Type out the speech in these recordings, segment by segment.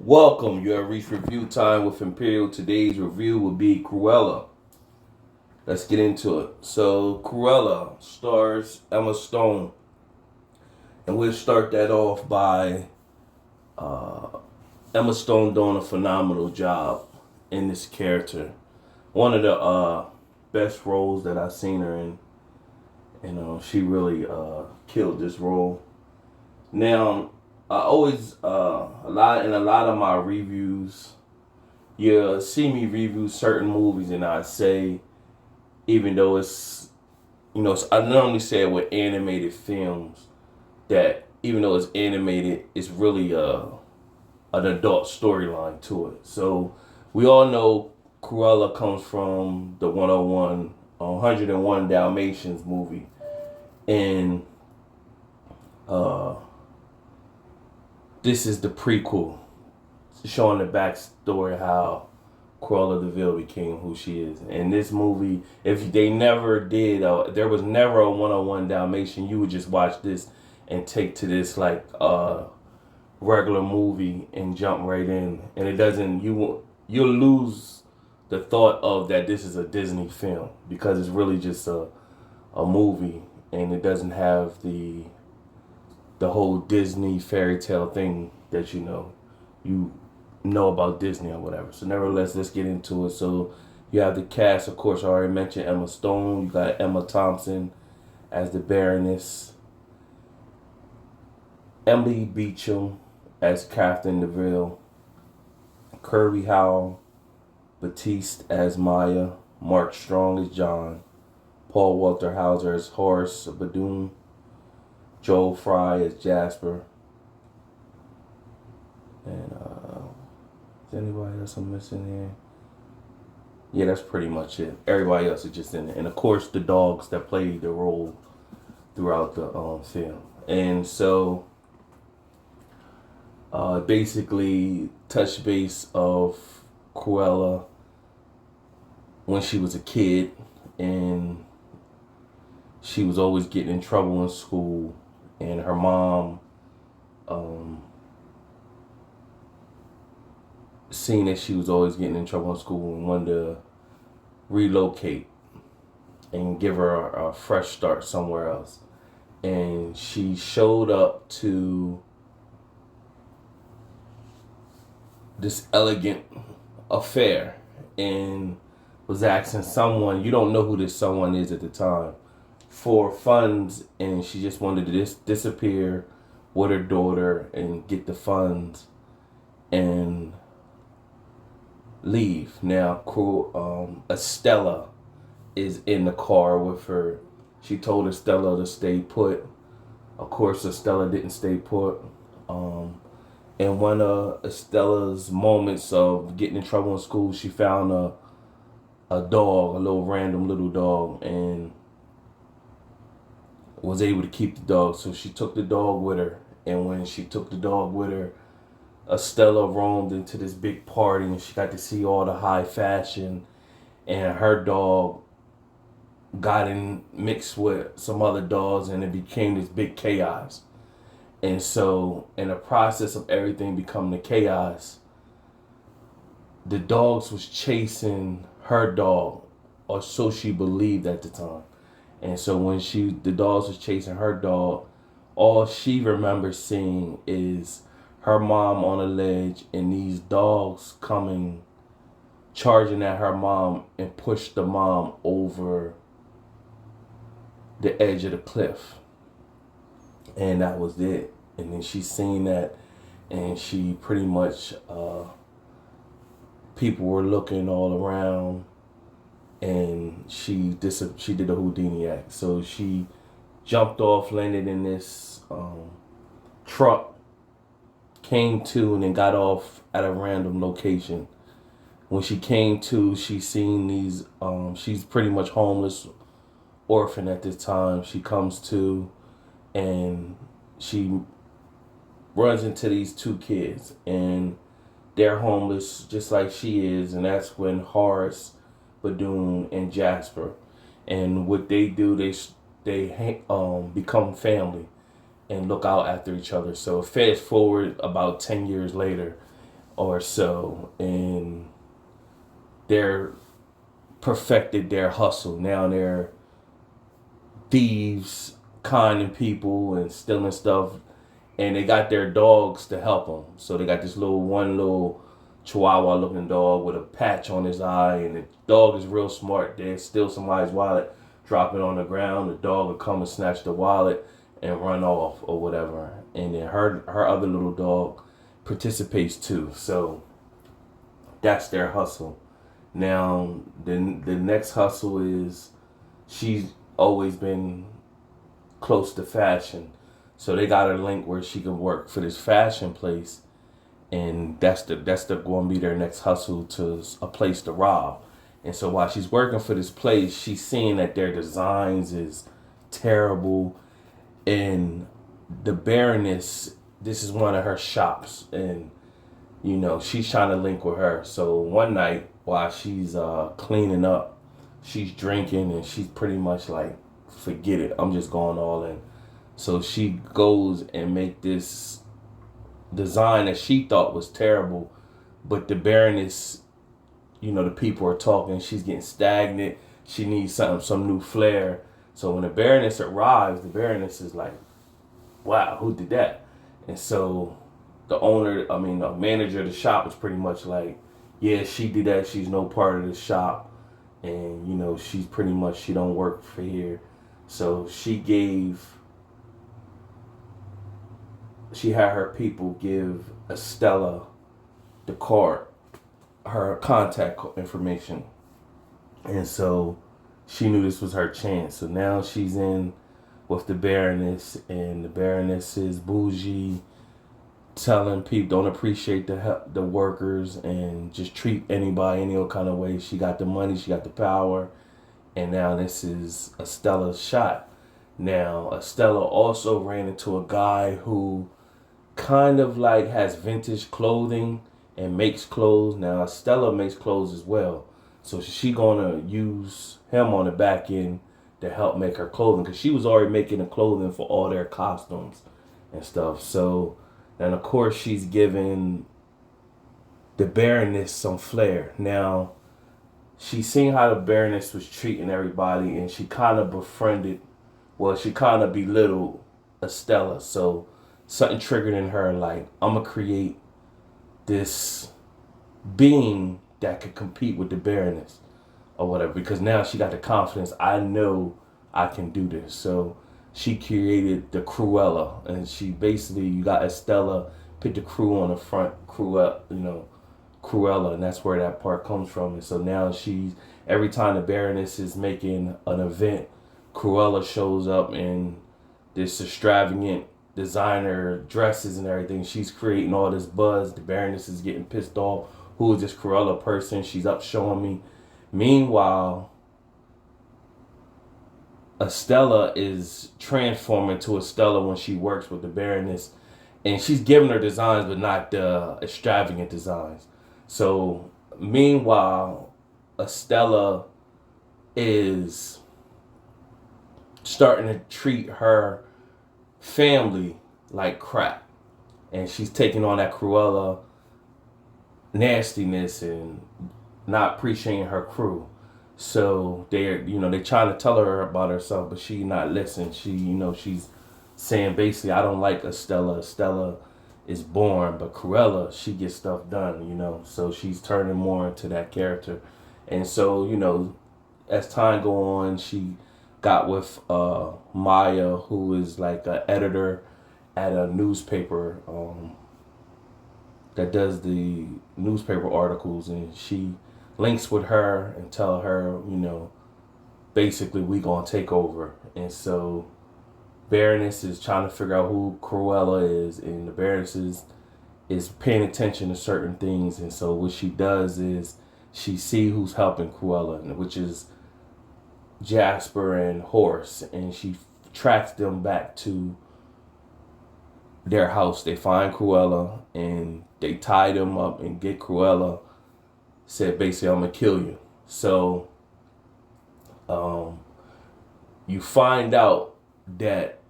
Welcome. You have reached review time with Imperial. Today's review will be Cruella. Let's get into it. So, Cruella stars Emma Stone, and we'll start that off by Emma Stone doing a phenomenal job in this character. One of the best roles that I've seen her in. She really killed this role. Now, I always a lot of my reviews, you see me review certain movies, and I say, even though I normally say it with animated films that even though it's animated, it's really an adult storyline to it. So we all know Cruella comes from the 101 Dalmatians movie, and uh, this is the prequel showing the backstory how Cruella De Vill became who she is. And this movie, if they never did, there was never a 101 Dalmatian, you would just watch this and take to this like regular movie and jump right in. And it doesn't, you'll lose the thought of that this is a Disney film because it's really just a movie, and it doesn't have the whole Disney fairy tale thing that you know about Disney or whatever. So nevertheless, let's get into it. So you have the cast, of course. I already mentioned Emma Stone. You got Emma Thompson as the Baroness, Emily Beecham as Captain DeVille, Kirby Howell, Batiste as Maya, Mark Strong as John, Paul Walter Hauser as Horace Badoon, Joel Fry as Jasper, and is anybody else I'm missing here? Yeah, that's pretty much it. Everybody else is just in it, and of course the dogs that play the role throughout the film. And so, basically, touch base of Cruella when she was a kid, and she was always getting in trouble in school, and her mom seeing that she was always getting in trouble in school and wanted to relocate and give her a fresh start somewhere else. And she showed up to this elegant affair and was asking someone, you don't know who this someone is at the time, for funds, and she just wanted to disappear with her daughter and get the funds and leave. Now, Estella is in the car with her. She told Estella to stay put. Of course, Estella didn't stay put. And one of Estella's moments of getting in trouble in school, she found a dog, a little random little dog, and was able to keep the dog. So she took the dog with her. And when she took the dog with her, Estella roamed into this big party, and she got to see all the high fashion, and her dog got in mixed with some other dogs, and it became this big chaos. And so in the process of everything becoming the chaos, the dogs was chasing her dog, or so she believed at the time. And so when the dogs was chasing her dog, all she remembers seeing is her mom on a ledge and these dogs coming, charging at her mom, and push the mom over the edge of the cliff. And that was it. And then she seen that, and she pretty much, people were looking all around, and she did a Houdini act. So she jumped off, landed in this truck, came to, and then got off at a random location. When she came to, she seen these, she's pretty much homeless, orphan at this time. She comes to, and she runs into these two kids, and they're homeless just like she is. And that's when Horace, Badoon, and Jasper, and what they do, they become family and look out after each other. So fast forward about 10 years later, or so, and they're perfected their hustle. Now they're thieves, conning people, and stealing stuff. And they got their dogs to help them. So they got this little Chihuahua looking dog with a patch on his eye, and the dog is real smart. They steal somebody's wallet, drop it on the ground. The dog will come and snatch the wallet and run off or whatever. And then her other little dog participates too. So that's their hustle. Now the next hustle is she's always been close to fashion. So they got her link where she can work for this fashion place, and that's the going to be their next hustle to a place to rob. And so while she's working for this place, she's seeing that their designs is terrible, and the Baroness, this is one of her shops, and she's trying to link with her. So one night while she's cleaning up, she's drinking, and she's pretty much like, forget it, I'm just going all in. So she goes and make this design that she thought was terrible, but the Baroness, the people are talking, she's getting stagnant, she needs some new flair. So when the Baroness arrives, the Baroness is like, wow, who did that? And so the manager of the shop was pretty much like, yeah, she did that, she's no part of the shop, and she's pretty much, she don't work for here. So she had her people give Estella the card, her contact information. And so she knew this was her chance. So now she's in with the Baroness, and the Baroness is bougie, telling people don't appreciate the workers and just treat anybody any old kind of way. She got the money, she got the power, and now this is Estella's shot. Now Estella also ran into a guy who kind of like has vintage clothing and makes clothes. Now Estella makes clothes as well, so she gonna use him on the back end to help make her clothing, because she was already making the clothing for all their costumes and stuff. So and of course she's giving the Baroness some flair. Now she seen how the Baroness was treating everybody, and she kind of she kind of belittled Estella. So something triggered in her, like, I'm gonna create this being that could compete with the Baroness or whatever, because now she got the confidence, I know I can do this. So she created the Cruella, and she basically, you got Estella put the crew on the front, Cruella, and that's where that part comes from. And so now every time the Baroness is making an event, Cruella shows up in this extravagant designer dresses and everything. She's creating all this buzz. The Baroness is getting pissed off. Who is this Cruella person? She's up showing me. Meanwhile, Estella is transforming to Estella when she works with the Baroness, and she's giving her designs, but not the extravagant designs. So meanwhile, Estella is starting to treat her family like crap, and she's taking on that Cruella nastiness and not appreciating her crew. So they're trying to tell her about herself, but she not listening. She's saying basically, I don't like Estella. Estella is boring, but Cruella, she gets stuff done. So she's turning more into that character. And so as time go on, she got with Maya, who is like an editor at a newspaper that does the newspaper articles, and she links with her and tell her, basically we gonna take over. And so Baroness is trying to figure out who Cruella is, and the Baroness is paying attention to certain things. And so what she does is she see who's helping Cruella, which is Jasper and Horace, and she tracks them back to their house. They find Cruella and they tie them up and get Cruella. Said basically, I'm gonna kill you. So you find out that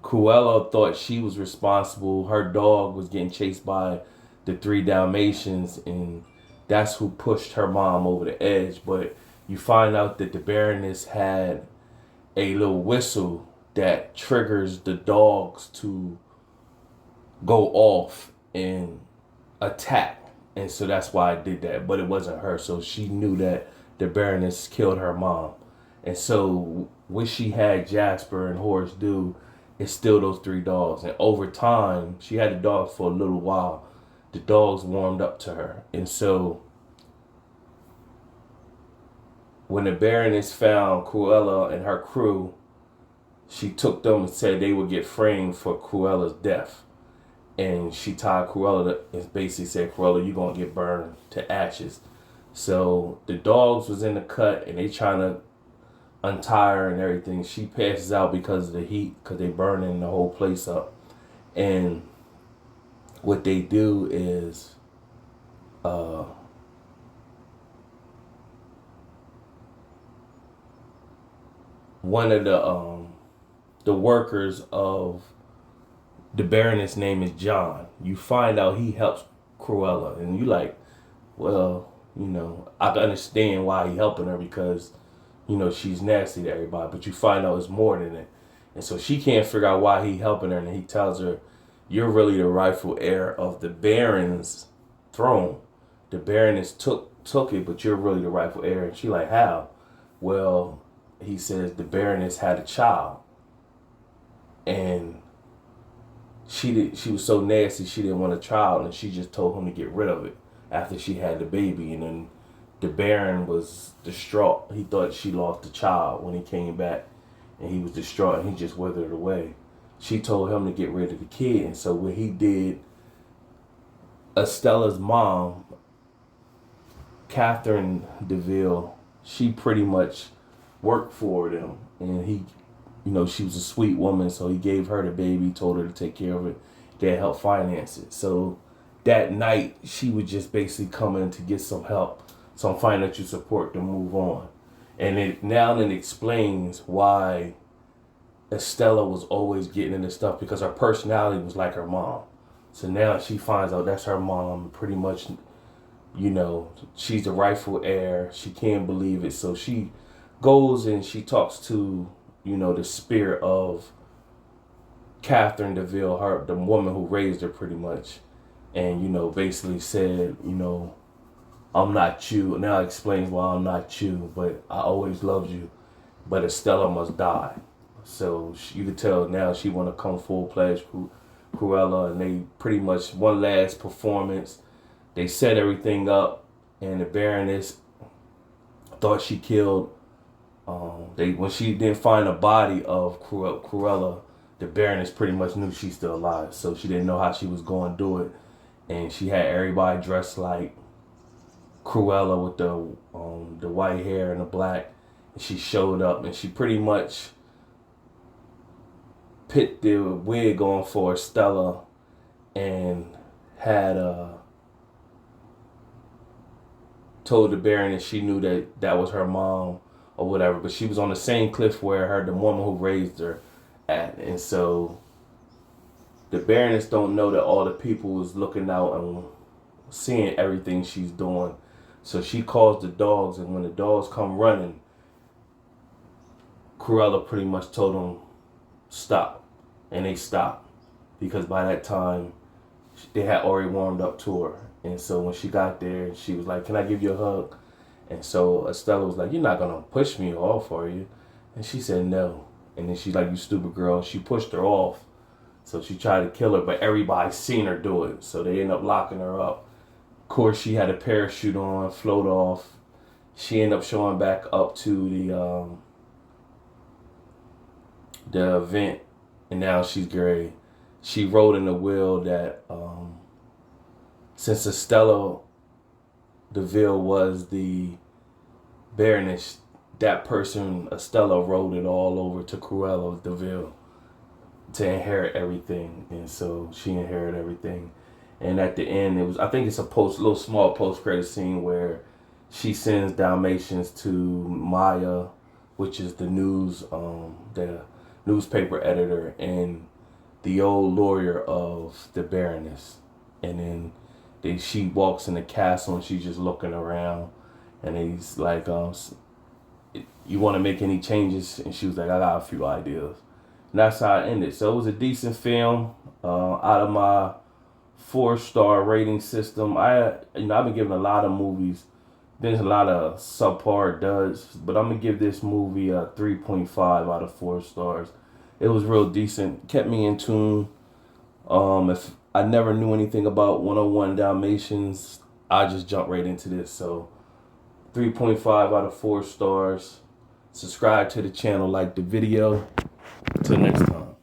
Cruella thought she was responsible. Her dog was getting chased by the three Dalmatians, and that's who pushed her mom over the edge. But you find out that the Baroness had a little whistle that triggers the dogs to go off and attack. And so that's why I did that. But it wasn't her. So she knew that the Baroness killed her mom. And so what she had Jasper and Horace do is still those three dogs. And over time, she had the dogs for a little while. The dogs warmed up to her. And so when the Baroness found Cruella and her crew, she took them and said they would get framed for Cruella's death. And she tied Cruella and basically said, Cruella, you're going to get burned to ashes. So the dogs was in the cut and they trying to untie her and everything. She passes out because of the heat, because they burning the whole place up. And what they do is one of the workers of the Baroness name is John. You find out he helps Cruella, and you like, well, I can understand why he helping her because, she's nasty to everybody. But you find out it's more than it, and so she can't figure out why he helping her. And he tells her, "You're really the rightful heir of the Baron's throne. The Baroness took it, but you're really the rightful heir." And she like, how? Well, he says the Baroness had a child, and she was so nasty she didn't want a child, and she just told him to get rid of it after she had the baby. And then the Baron was distraught. He thought she lost the child when he came back, and he was distraught, and he just withered away. She told him to get rid of the kid, and so what he did, Estella's mom, Catherine De Vill, she pretty much worked for them, and he, she was a sweet woman, so he gave her the baby, told her to take care of it. They helped finance it. So that night, she was just basically coming to get some help, some financial support to move on. And it now then explains why Estella was always getting into stuff, because her personality was like her mom. So now she finds out that's her mom, pretty much, she's the rightful heir. She can't believe it. So she goes and she talks to, the spirit of Catherine De Vill, the woman who raised her pretty much. And, basically said, I'm not you. Now it explains why I'm not you, but I always loved you. But Estella must die. So you could tell now she want to come full-fledged Cruella, and they pretty much one last performance. They set everything up, and the Baroness thought she killed. When she didn't find a body of Cruella, the Baroness pretty much knew she's still alive. So she didn't know how she was going to do it, and she had everybody dressed like Cruella with the white hair and the black. And she showed up, and she pretty much put the wig on for Estella, and had told the Baroness she knew that was her mom or whatever, but she was on the same cliff where the woman who raised her at. And so the Baroness don't know that all the people was looking out and seeing everything she's doing. So she calls the dogs, and when the dogs come running, Cruella pretty much told them stop. And they stopped, because by that time they had already warmed up to her. And so when she got there, she was like, "Can I give you a hug?" And so Estella was like, "You're not gonna push me off, are you?" And she said no. And then she's like, "You stupid girl." She pushed her off. So she tried to kill her, but everybody seen her do it. So they ended up locking her up. Of course, she had a parachute on, float off. She ended up showing back up to the event. And now she's great. She wrote in the will that since Estella De Vill was the Baroness, that person, Estella, wrote it all over to Cruella De Vill to inherit everything. And so she inherited everything. And at the end, I think it's a little small post-credit scene where she sends Dalmatians to Maya, which is the newspaper editor, and the old lawyer of the Baroness. And then she walks in the castle and she's just looking around, and he's like, you want to make any changes? And she was like, I got a few ideas. And that's how it ended. So it was a decent film. Out of my 4-star rating system, I've been giving a lot of movies. There's a lot of subpar duds, but I'm gonna give this movie a 3.5 out of 4 stars. It was real decent. Kept me in tune. If I never knew anything about 101 Dalmatians, I just jumped right into this. So 3.5 out of 4 stars. Subscribe to the channel, like the video. Until next time.